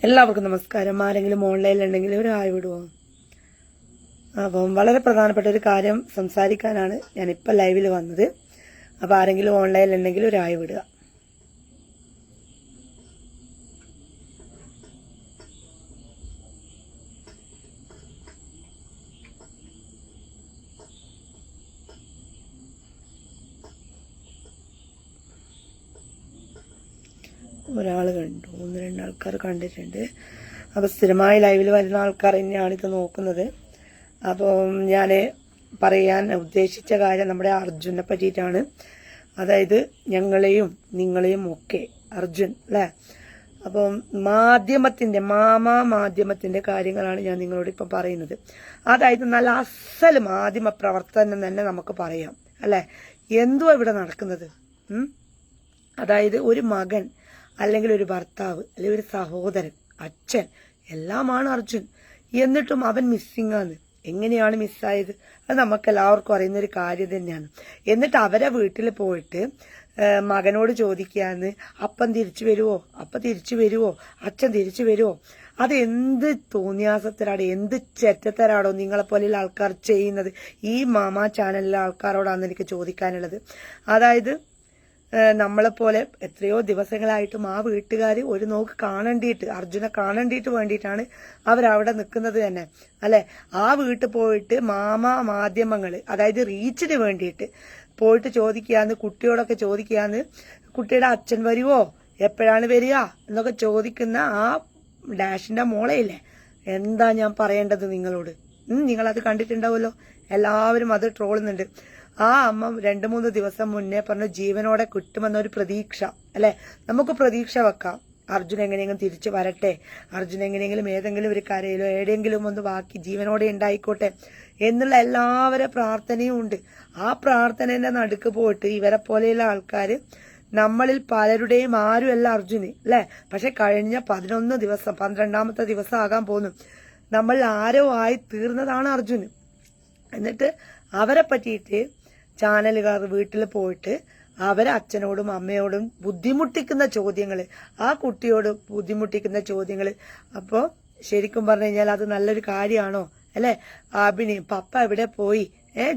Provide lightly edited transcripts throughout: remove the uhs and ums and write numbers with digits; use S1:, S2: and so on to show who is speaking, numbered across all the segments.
S1: എല്ലാവർക്കും നമസ്കാരം. ആരെങ്കിലും ഓൺലൈനിലുണ്ടെങ്കിൽ ഒരു ഹായ് വിടുവോ? അപ്പം വളരെ പ്രധാനപ്പെട്ട ഒരു കാര്യം സംസാരിക്കാനാണ് ഞാനിപ്പോൾ ലൈവിൽ വന്നത്. അപ്പോൾ ആരെങ്കിലും ഓൺലൈനിലുണ്ടെങ്കിൽ ഒരു ഹായ് വിടുക. ഒരാൾ കണ്ടു, 1-2 ആൾക്കാർ കണ്ടിട്ടുണ്ട്. അപ്പോൾ സ്ഥിരമായി ലൈവിൽ വരുന്ന ആൾക്കാർ തന്നെയാണ് ഇത് നോക്കുന്നത്. അപ്പോൾ ഞാൻ പറയാൻ ഉദ്ദേശിച്ച കാര്യം നമ്മുടെ അർജുനെ പറ്റിയിട്ടാണ്. അതായത് ഞങ്ങളെയും നിങ്ങളെയും ഒക്കെ അർജുൻ അല്ലേ. അപ്പം മാധ്യമത്തിന്റെ കാര്യങ്ങളാണ് ഞാൻ നിങ്ങളോട് ഇപ്പം പറയുന്നത്. അതായത് നല്ല അസൽ മാധ്യമ പ്രവർത്തനം തന്നെ നമുക്ക് പറയാം അല്ലേ. എന്തുവാ ഇവിടെ നടക്കുന്നത്? അതായത് ഒരു മകൻ അല്ലെങ്കിൽ ഒരു ഭർത്താവ് അല്ലെങ്കിൽ ഒരു സഹോദരൻ, അച്ഛൻ എല്ലാമാണ് അർജുൻ. എന്നിട്ടും അവൻ മിസ്സിംഗ് ആണ്. എങ്ങനെയാണ് മിസ്സായത്? അത് നമുക്ക് എല്ലാവർക്കും അറിയുന്ന ഒരു കാര്യം തന്നെയാണ്. എന്നിട്ട് അവരെ വീട്ടിൽ പോയിട്ട് മകനോട് ചോദിക്കാന്ന്, അപ്പം തിരിച്ചു വരുവോ, അച്ഛൻ തിരിച്ചു വരുവോ? അത് എന്ത് തോന്നിയാസത്തരാടോ, എന്ത് ചെറ്റത്തരാടോ നിങ്ങളെപ്പോലെയുള്ള ആൾക്കാർ ചെയ്യുന്നത്? ഈ മാമാ ചാനലിലെ ആൾക്കാരോടാണ് എനിക്ക് ചോദിക്കാനുള്ളത്. അതായത് നമ്മളെപ്പോലെ എത്രയോ ദിവസങ്ങളായിട്ടും ആ വീട്ടുകാർ ഒരു നോക്ക് കാണേണ്ടിയിട്ട്, അർജുനെ കാണേണ്ടിയിട്ട് വേണ്ടിയിട്ടാണ് അവരവിടെ നിൽക്കുന്നത് തന്നെ അല്ലെ. ആ വീട്ടിൽ പോയിട്ട് മാധ്യമങ്ങൾ അതായത് റീച്ചിന് വേണ്ടിയിട്ട് പോയിട്ട് ചോദിക്കാന്ന്, കുട്ടിയോടൊക്കെ ചോദിക്കാന്ന്, കുട്ടിയുടെ അച്ഛൻ വരുവോ, എപ്പോഴാണ് വരിക എന്നൊക്കെ ചോദിക്കുന്ന ആ ഡാഷിന്റെ മോളയില്ലേ. എന്താ ഞാൻ പറയേണ്ടത് നിങ്ങളോട്? നിങ്ങളത് കണ്ടിട്ടുണ്ടാവുമല്ലോ, എല്ലാവരും അത് ട്രോളുന്നുണ്ട്. ആ അമ്മ 2-3 ദിവസം മുന്നേ പറഞ്ഞു ജീവനോടെ കിട്ടുമെന്നൊരു പ്രതീക്ഷ അല്ലെ. നമുക്ക് പ്രതീക്ഷ വെക്കാം, അർജുൻ എങ്ങനെയെങ്കിലും തിരിച്ചു വരട്ടെ, അർജുൻ എങ്ങനെയെങ്കിലും ഏതെങ്കിലും ഒരു കരയിലോ എവിടെയെങ്കിലും ഒന്ന് ബാക്കി ജീവനോടെ ഉണ്ടായിക്കോട്ടെ എന്നുള്ള എല്ലാവരുടെ പ്രാർത്ഥനയും ഉണ്ട്. ആ പ്രാർത്ഥനയുടെ നടുക്ക് പോയിട്ട് ഇവരെ പോലെയുള്ള ആൾക്കാര്, നമ്മളിൽ പലരുടെയും ആരുമല്ല അർജുന് അല്ലെ. പക്ഷെ കഴിഞ്ഞ 11 ദിവസം 12ാമത്തെ ദിവസം ആകാൻ പോന്നു നമ്മൾ ആരോ ആയി തീർന്നതാണ് അർജുന്. എന്നിട്ട് അവരെ പറ്റിയിട്ട് ചാനലുകാർ വീട്ടിൽ പോയിട്ട് അവരെ അച്ഛനോടും അമ്മയോടും ബുദ്ധിമുട്ടിക്കുന്ന ചോദ്യങ്ങൾ, ആ കുട്ടിയോട് ബുദ്ധിമുട്ടിക്കുന്ന ചോദ്യങ്ങൾ. അപ്പോൾ ശരിക്കും പറഞ്ഞു കഴിഞ്ഞാൽ അത് നല്ലൊരു കാര്യമാണോ അല്ലെ? അഭിനയം പപ്പ എവിടെ പോയി,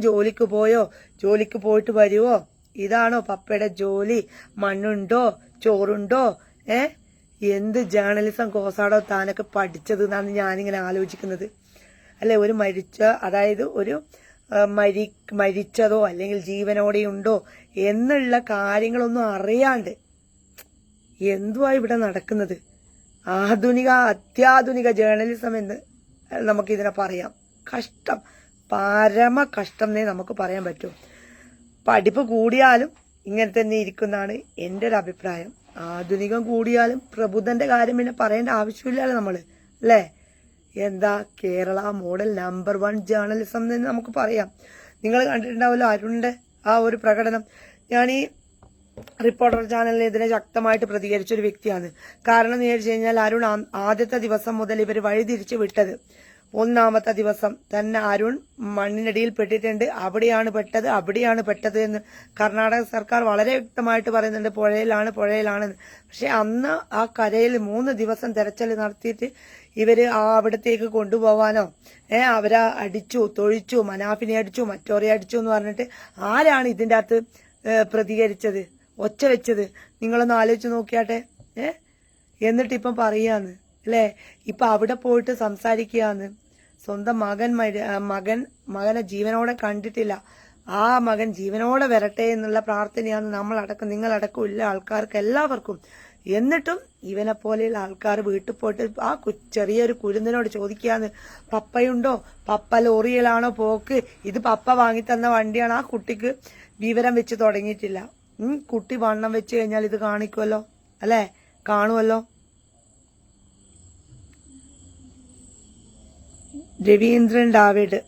S1: ജോലിക്ക് പോയോ, ജോലിക്ക് പോയിട്ട് വരുവോ, ഇതാണോ പപ്പയുടെ ജോലി? മണ്ണുണ്ടോ, ചോറുണ്ടോ? എന്ത് ജേർണലിസം കോഴ്സാണോ താനൊക്കെ പഠിച്ചത് എന്നാണ് ഞാനിങ്ങനെ ആലോചിക്കുന്നത് അല്ലെ. ഒരു അതായത് ഒരു മരിച്ചതോ അല്ലെങ്കിൽ ജീവനോടെയുണ്ടോ എന്നുള്ള കാര്യങ്ങളൊന്നും അറിയാണ്ട് എന്തുവാ ഇവിടെ നടക്കുന്നത്? അത്യാധുനിക ജേർണലിസം എന്ന് നമുക്കിതിനെ പറയാം. കഷ്ടം, പരമ കഷ്ടം എന്നേ നമുക്ക് പറയാൻ പറ്റൂ. പഠിപ്പ് കൂടിയാലും ഇങ്ങനെ തന്നെ ഇരിക്കുന്നതാണ് എൻ്റെ ഒരു അഭിപ്രായം. ആധുനികം കൂടിയാലും പ്രബുദ്ധന്റെ കാര്യം പിന്നെ പറയേണ്ട ആവശ്യമില്ലല്ലോ നമ്മള് അല്ലേ. എന്താ കേരള മോഡൽ നമ്പർ 1 ജേർണലിസം എന്ന് നമുക്ക് പറയാം. നിങ്ങൾ കണ്ടിട്ടുണ്ടാവല്ലോ അരുണിന്റെ ആ ഒരു പ്രകടനം. ഞാൻ ഈ റിപ്പോർട്ടർ ചാനലിൽ ഇതിനെ ശക്തമായിട്ട് പ്രതികരിച്ച ഒരു വ്യക്തിയാണ്. കാരണം എന്ന് വെച്ച് കഴിഞ്ഞാൽ അരുൺ ആദ്യത്തെ ദിവസം മുതൽ ഇവർ വഴിതിരിച്ചു വിട്ടത്, 1ാമത്തെ ദിവസം തന്നെ അരുൺ മണ്ണിനടിയിൽ പെട്ടിട്ടുണ്ട്, അവിടെയാണ് പെട്ടത് എന്ന് കർണാടക സർക്കാർ വളരെ വ്യക്തമായിട്ട് പറയുന്നുണ്ട്. പുഴയിലാണെന്ന്. പക്ഷെ അന്ന് ആ കരയിൽ 3 ദിവസം തെരച്ചിൽ നടത്തിയിട്ട് ഇവര് അവിടത്തേക്ക് കൊണ്ടുപോവാനോ അവരെ അടിച്ചു, തൊഴിച്ചു, മനാഫിനെ അടിച്ചു, മറ്റോറെ അടിച്ചു എന്ന് പറഞ്ഞിട്ട് ആരാണ് ഇതിന്റെ അകത്ത് പ്രതികരിച്ചത്, ഒച്ച വെച്ചത്? നിങ്ങളൊന്ന് ആലോചിച്ച് നോക്കിയാട്ടെ. എന്നിട്ട് ഇപ്പം പറയാന്ന് അല്ലേ, ഇപ്പൊ അവിടെ പോയിട്ട് സംസാരിക്കുകയാന്ന്. സ്വന്തം മകനെ ജീവനോടെ കണ്ടിട്ടില്ല, ആ മകൻ ജീവനോടെ വരട്ടെ എന്നുള്ള പ്രാർത്ഥനയാണ് നമ്മളടക്കം, നിങ്ങളടക്കം ഇല്ല ആൾക്കാർക്ക് എല്ലാവർക്കും. എന്നിട്ടും ഇവനെ പോലെയുള്ള ആൾക്കാർ വീട്ടിൽ പോയിട്ട് ആ ചെറിയൊരു കുരുന്നിനോട് ചോദിക്കാന്ന്, പപ്പയുണ്ടോ, പപ്പ ലോറിയിലാണോ പോക്ക്, ഇത് പപ്പ വാങ്ങിത്തന്ന വണ്ടിയാണ്. ആ കുട്ടിക്ക് വിവരം വെച്ച് തുടങ്ങിയിട്ടില്ല. കുട്ടി വണ്ണം വെച്ച് കഴിഞ്ഞാൽ ഇത് കാണിക്കുമല്ലോ അല്ലെ, കാണുമല്ലോ. രവീന്ദ്രൻ ഡാവിഡ്,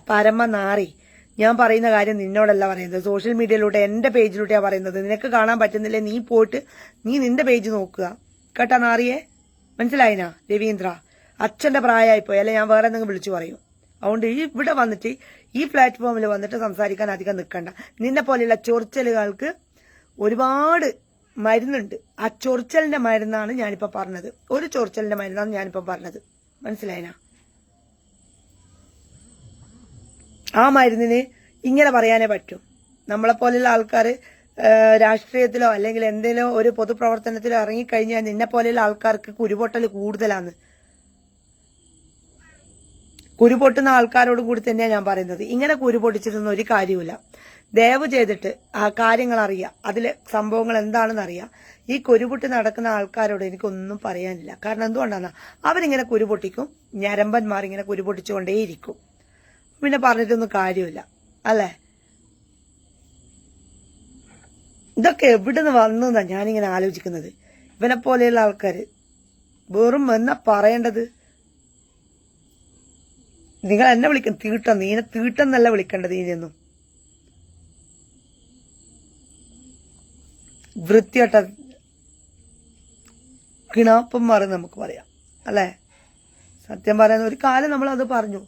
S1: പരമ നാറി, ഞാൻ പറയുന്ന കാര്യം നിന്നോടല്ല പറയുന്നത്, സോഷ്യൽ മീഡിയയിലൂടെ എന്റെ പേജിലൂടെയാണ് പറയുന്നത്. നിനക്ക് കാണാൻ പറ്റുന്നില്ലേ, നീ പോയിട്ട് നിന്റെ പേജ് നോക്കുക കേട്ടാ നാറിയെ. മനസ്സിലായിനാ രവീന്ദ്ര? അച്ഛന്റെ പ്രായമായിപ്പോയി അല്ലെ, ഞാൻ വേറെ എന്തെങ്കിലും വിളിച്ചു പറയും. അതുകൊണ്ട് ഇവിടെ വന്നിട്ട് ഈ പ്ലാറ്റ്ഫോമിൽ വന്നിട്ട് സംസാരിക്കാൻ അധികം നിൽക്കണ്ട. നിന്നെ പോലെയുള്ള ചൊറിച്ചലുകൾക്ക് ഒരുപാട് മരുന്നുണ്ട്. ആ ചൊറിച്ചലിന്റെ മരുന്നാണ് ഞാനിപ്പോ പറഞ്ഞത്. ഒരു ചൊറിച്ചലിന്റെ മരുന്നാണ് ഞാനിപ്പോ പറഞ്ഞത്. മനസ്സിലായിനാ? ആ മരുന്നിന് ഇങ്ങനെ പറയാനേ പറ്റും. നമ്മളെപ്പോലെയുള്ള ആൾക്കാർ രാഷ്ട്രീയത്തിലോ അല്ലെങ്കിൽ എന്തെങ്കിലും ഒരു പൊതുപ്രവർത്തനത്തിലോ ഇറങ്ങിക്കഴിഞ്ഞാൽ നിന്നെ പോലെയുള്ള ആൾക്കാർക്ക് കുരുപൊട്ടൽ കൂടുതലാണ്. കുരുപൊട്ടുന്ന ആൾക്കാരോടും കൂടി തന്നെയാണ് ഞാൻ പറയുന്നത്. ഇങ്ങനെ കുരുപൊട്ടിച്ചിട്ടൊന്നും ഒരു കാര്യമില്ല. ദയവ് ചെയ്തിട്ട് ആ കാര്യങ്ങൾ അറിയാം, അതിലെ സംഭവങ്ങൾ എന്താണെന്ന് അറിയാം. ഈ കുരുപൊട്ടി നടക്കുന്ന ആൾക്കാരോട് എനിക്കൊന്നും പറയാനില്ല. കാരണം എന്തുകൊണ്ടാണ്, അവരിങ്ങനെ കുരുപൊട്ടിക്കും, ഞരമ്പന്മാർ ഇങ്ങനെ കുരുപൊട്ടിച്ചുകൊണ്ടേയിരിക്കും. പിന്നെ പറഞ്ഞിട്ടൊന്നും കാര്യമില്ല അല്ലേ? ഇതൊക്കെ എവിടുന്ന് വന്നു എന്നാ ഞാനിങ്ങനെ ആലോചിക്കുന്നത്. ഇവനെ പോലെയുള്ള ആൾക്കാര് വെറും എന്നാ പറയേണ്ടത്, നിങ്ങൾ എന്നെ വിളിക്കും തീട്ടം, നീനെ തീട്ടെന്നല്ല വിളിക്കേണ്ടത്. ഇനിയൊന്നും വൃത്തിയോട്ട കിണാപ്പന്മാർ നമുക്ക് പറയാം അല്ലേ? സത്യം പറയുന്ന ഒരു കാലം നമ്മൾ അത് പറഞ്ഞു.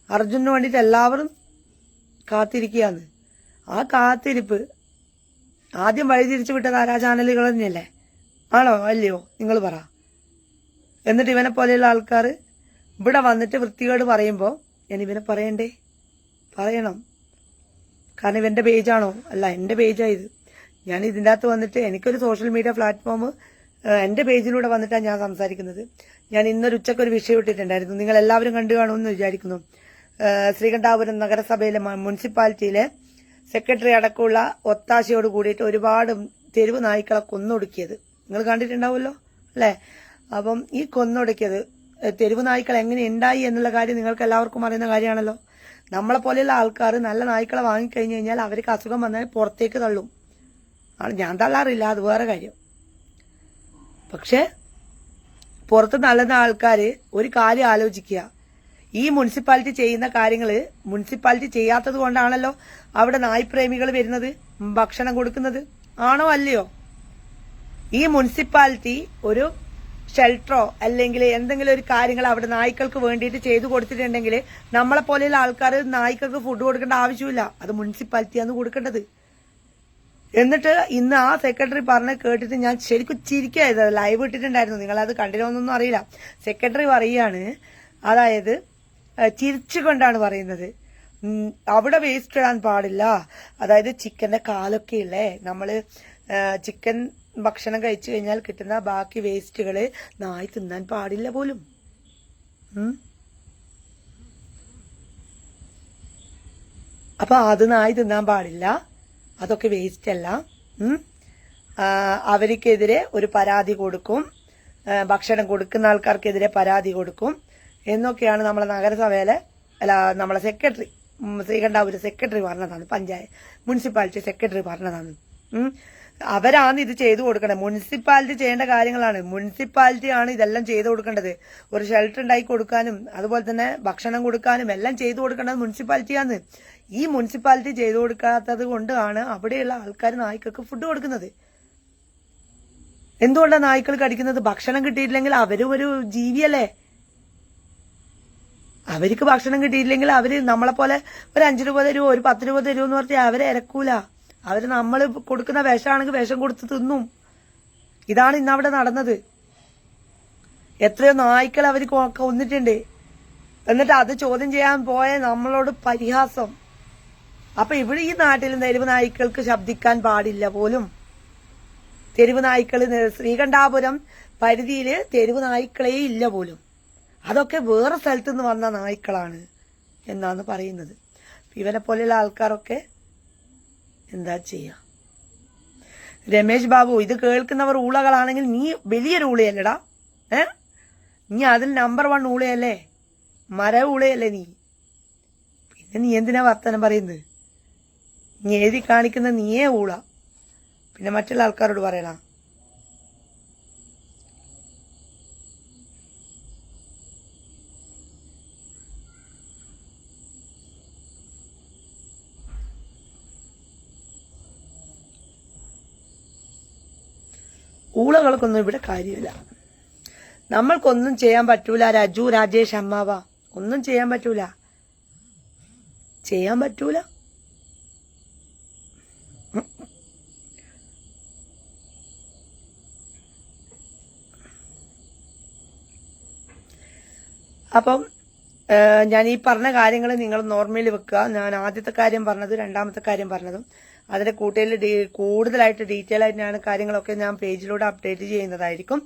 S1: അർജുനന് വേണ്ടിയിട്ട് എല്ലാവരും കാത്തിരിക്കുകയാണ്. ആ കാത്തിരിപ്പ് ആദ്യം വഴിതിരിച്ചു വിട്ടത് ആരാ? ചാനലുകൾ തന്നെയല്ലേ? ആണോ അല്ലയോ? നിങ്ങൾ പറ. എന്നിട്ട് ഇവനെ പോലെയുള്ള ആൾക്കാർ ഇവിടെ വന്നിട്ട് വൃത്തികേട് പറയുമ്പോൾ ഞാൻ ഇവനെ പറയണ്ടേ? പറയണം. കാരണം ഇവന്റെ പേജാണോ? അല്ല, എന്റെ പേജായത്. ഞാൻ ഇതിൻ്റെ അകത്ത് വന്നിട്ട് എനിക്കൊരു സോഷ്യൽ മീഡിയ പ്ലാറ്റ്ഫോം എന്റെ പേജിലൂടെ വന്നിട്ടാണ് ഞാൻ സംസാരിക്കുന്നത്. ഞാൻ ഇന്നൊരു ഉച്ചക്കൊരു വിഷയം ഇട്ടിട്ടുണ്ടായിരുന്നു, നിങ്ങൾ എല്ലാവരും കണ്ടു കാണുമെന്ന് വിചാരിക്കുന്നു. ശ്രീകണ്ഠാപുരം നഗരസഭയിലെ മുനിസിപ്പാലിറ്റിയിലെ സെക്രട്ടറി അടക്കമുള്ള ഒത്താശയോട് കൂടിയിട്ട് ഒരുപാട് തെരുവ് നായ്ക്കളെ കൊന്നൊടുക്കിയത് നിങ്ങൾ കണ്ടിട്ടുണ്ടാവുമല്ലോ അല്ലേ? അപ്പം ഈ കൊന്നൊടുക്കിയത് തെരുവ് നായ്ക്കൾ എങ്ങനെ ഉണ്ടായി എന്നുള്ള കാര്യം നിങ്ങൾക്ക് എല്ലാവർക്കും അറിയുന്ന കാര്യമാണല്ലോ. നമ്മളെ പോലെയുള്ള ആൾക്കാർ നല്ല നായ്ക്കളെ വാങ്ങിക്കഴിഞ്ഞു കഴിഞ്ഞാൽ അവർക്ക് അസുഖം വന്നാൽ പുറത്തേക്ക് തള്ളും. ഞാൻ തള്ളാറില്ല, അത് വേറെ കാര്യം. പക്ഷെ പുറത്ത് തള്ളുന്ന ആൾക്കാർ ഒരു കാര്യം ആലോചിക്കുക. ഈ മുനിസിപ്പാലിറ്റി ചെയ്യുന്ന കാര്യങ്ങൾ മുനിസിപ്പാലിറ്റി ചെയ്യാത്തത് കൊണ്ടാണല്ലോ അവിടെ നായ്പ്രേമികൾ വരുന്നത്, ഭക്ഷണം കൊടുക്കുന്നത്. ആണോ അല്ലയോ? ഈ മുനിസിപ്പാലിറ്റി ഒരു ഷെൽട്ടറോ അല്ലെങ്കിൽ എന്തെങ്കിലും ഒരു കാര്യങ്ങൾ അവിടെ നായ്ക്കൾക്ക് വേണ്ടിയിട്ട് ചെയ്തു കൊടുത്തിട്ടുണ്ടെങ്കിൽ നമ്മളെ പോലെയുള്ള ആൾക്കാർ നായ്ക്കൾക്ക് ഫുഡ് കൊടുക്കേണ്ട ആവശ്യമില്ല. അത് മുനിസിപ്പാലിറ്റിയാണ് കൊടുക്കേണ്ടത്. എന്നിട്ട് ഇന്ന് ആ സെക്രട്ടറി പറഞ്ഞ് കേട്ടിട്ട് ഞാൻ ശരിക്കും ചിരിക്കായത്. ലൈവ് ഇട്ടിട്ടുണ്ടായിരുന്നു, നിങ്ങളത് കണ്ടിരുന്നൊന്നും അറിയില്ല. സെക്രട്ടറി പറയാണ്, അതായത് ചിരിച്ചുകൊണ്ടാണ് പറയുന്നത്, അവിടെ വേസ്റ്റ് ഇടാൻ പാടില്ല. അതായത് ചിക്കന്റെ കാലൊക്കെ ഇല്ലേ, നമ്മള് ചിക്കൻ ഭക്ഷണം കഴിച്ചു കഴിഞ്ഞാൽ കിട്ടുന്ന ബാക്കി വേസ്റ്റുകള് നായി തിന്നാൻ പാടില്ല പോലും. അപ്പൊ അത് നായി തിന്നാൻ പാടില്ല, അതൊക്കെ വേസ്റ്റ് അല്ല. അവർക്കെതിരെ ഒരു പരാതി കൊടുക്കും, ഭക്ഷണം കൊടുക്കുന്ന ആൾക്കാർക്കെതിരെ പരാതി കൊടുക്കും എന്നൊക്കെയാണ് നമ്മളെ നഗരസഭയിലെ നമ്മളെ സെക്രട്ടറി, ശ്രീകണ്ഠാപുരം സെക്രട്ടറി പറഞ്ഞതാണ്. മുനിസിപ്പാലിറ്റി സെക്രട്ടറി പറഞ്ഞതാണ്. അവരാണ് ഇത് ചെയ്തു കൊടുക്കേണ്ടത്. മുനിസിപ്പാലിറ്റി ചെയ്യേണ്ട കാര്യങ്ങളാണ്. മുനിസിപ്പാലിറ്റി ആണ് ഇതെല്ലാം ചെയ്തു കൊടുക്കേണ്ടത്. ഒരു ഷെൽട്ടർ ഉണ്ടാക്കി കൊടുക്കാനും അതുപോലെ തന്നെ ഭക്ഷണം കൊടുക്കാനും എല്ലാം ചെയ്തു കൊടുക്കേണ്ടത് മുനിസിപ്പാലിറ്റിയാണ്. ഈ മുനിസിപ്പാലിറ്റി ചെയ്തു കൊടുക്കാത്തത് കൊണ്ടാണ് അവിടെയുള്ള ആൾക്കാർ നായ്ക്കൾക്ക് ഫുഡ് കൊടുക്കുന്നത്. എന്തുകൊണ്ടാണ് നായ്ക്കൾ കടിക്കുന്നത്? ഭക്ഷണം കിട്ടിയിട്ടില്ലെങ്കിൽ അവരും ഒരു ജീവിയല്ലേ. അവർക്ക് ഭക്ഷണം കിട്ടിയില്ലെങ്കിൽ അവര് നമ്മളെ പോലെ ഒരു 5 രൂപ തരുമോ ഒരു 10 രൂപ തരുമോ എന്ന് പറഞ്ഞാൽ അവരെ ഇറക്കൂല. അവര് നമ്മൾ കൊടുക്കുന്ന വിഷമാണെങ്കിൽ വിഷം കൊടുത്ത് തിന്നും. ഇതാണ് ഇന്നവിടെ നടന്നത്. എത്രയോ നായ്ക്കൾ അവർ കൊന്നിട്ടുണ്ട്. എന്നിട്ട് അത് ചോദ്യം ചെയ്യാൻ പോയ നമ്മളോട് പരിഹാസം. അപ്പൊ ഇവിടെ ഈ നാട്ടിൽ തെരുവ് നായ്ക്കൾക്ക് ശബ്ദിക്കാൻ പാടില്ല പോലും. തെരുവ് നായ്ക്കൾ ശ്രീകണ്ഠാപുരം പരിധിയില് തെരുവ് നായ്ക്കളേ ഇല്ല പോലും. അതൊക്കെ വേറെ സ്ഥലത്തു നിന്ന് വന്ന നായ്ക്കളാണ് എന്നാണ് പറയുന്നത്. ഇവനെ പോലെയുള്ള ആൾക്കാരൊക്കെ എന്താ ചെയ്യാ? രമേശ് ബാബു, ഇത് കേൾക്കുന്നവർ ഊളകളാണെങ്കിൽ നീ വലിയൊരു ഊളയല്ലടാ. നീ അതിൽ നമ്പർ 1 ഊളയല്ലേ, മര ഊളയല്ലേ നീ. പിന്നെ നീ എന്തിനാ വർത്തമാനം പറയുന്നത്? നീ എഴുതി കാണിക്കുന്ന നീയേ ഊള, പിന്നെ മറ്റുള്ള ആൾക്കാരോട് പറയണം. ഊളകൾക്കൊന്നും ഇവിടെ കാര്യമില്ല. നമ്മൾക്കൊന്നും ചെയ്യാൻ പറ്റൂല. രാജു, രാജേഷ്, അമ്മാവ, ഒന്നും ചെയ്യാൻ പറ്റൂല. ചെയ്യാൻ പറ്റൂല. അപ്പം ഞാൻ ഈ പറഞ്ഞ കാര്യങ്ങൾ നിങ്ങൾ നോർമലി വെക്കുക. ഞാൻ ആദ്യത്തെ കാര്യം പറഞ്ഞത്, രണ്ടാമത്തെ കാര്യം പറഞ്ഞതും അതിന്റെ കൂടുതലായിട്ട് ഡീറ്റെയിൽ ആയിട്ട് ഞാൻ കാര്യങ്ങളൊക്കെ ഞാൻ പേജിലൂടെ അപ്ഡേറ്റ് ചെയ്യുന്നതായിരിക്കും.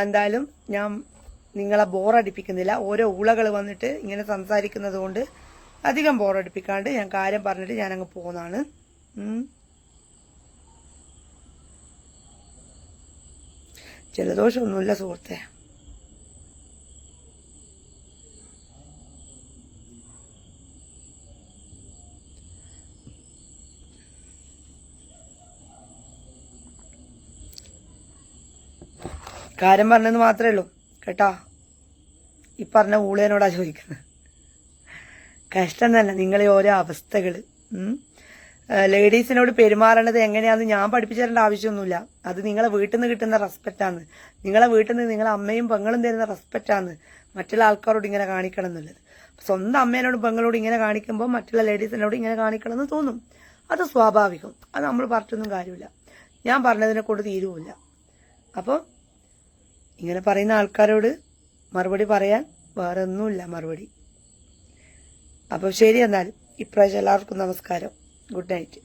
S1: എന്തായാലും ഞാൻ നിങ്ങളെ ബോറടിപ്പിക്കുന്നില്ല. ഓരോ ഊളകൾ വന്നിട്ട് ഇങ്ങനെ സംസാരിക്കുന്നത് കൊണ്ട് അധികം ബോറടിപ്പിക്കാണ്ട് ഞാൻ കാര്യം പറഞ്ഞിട്ട് ഞാൻ അങ്ങ് പോകുന്നതാണ്. ജലദോഷമൊന്നുമില്ല സുഹൃത്തെ. കാര്യം പറഞ്ഞെന്ന് മാത്രമേ ഉള്ളൂ കേട്ടാ. ഈ പറഞ്ഞ ഊളേനോടാ ചോദിക്കുന്നത്. കഷ്ടം തന്നെ നിങ്ങളെ ഓരോ അവസ്ഥകള്. ലേഡീസിനോട് പെരുമാറേണ്ടത് എങ്ങനെയാന്ന് ഞാൻ പഠിപ്പിച്ചു തരേണ്ട ആവശ്യമൊന്നുമില്ല. അത് നിങ്ങളെ വീട്ടിൽ നിന്ന് കിട്ടുന്ന റെസ്പെക്റ്റാണ്. നിങ്ങളെ വീട്ടിൽ നിന്ന് നിങ്ങളെ അമ്മയും പെങ്ങളും തരുന്ന റെസ്പെക്റ്റാണ് മറ്റുള്ള ആൾക്കാരോട് ഇങ്ങനെ കാണിക്കണം എന്നുള്ളത്. സ്വന്തം അമ്മേനോടും പെങ്ങളോട് ഇങ്ങനെ കാണിക്കുമ്പോൾ മറ്റുള്ള ലേഡീസിനോട് ഇങ്ങനെ കാണിക്കണം എന്ന് തോന്നും. അത് സ്വാഭാവികം. അത് നമ്മൾ പറഞ്ഞൊന്നും കാര്യമില്ല. ഞാൻ പറഞ്ഞതിനെ കൊണ്ട് തീരുമില്ല. അപ്പോൾ ഇങ്ങനെ പറയുന്ന ആൾക്കാരോട് മറുപടി പറയാൻ വേറെ ഒന്നുമില്ല മറുപടി. അപ്പോൾ ശരി, എന്നാലും ഇപ്രാവശ്യം എല്ലാവർക്കും നമസ്കാരം. Good night.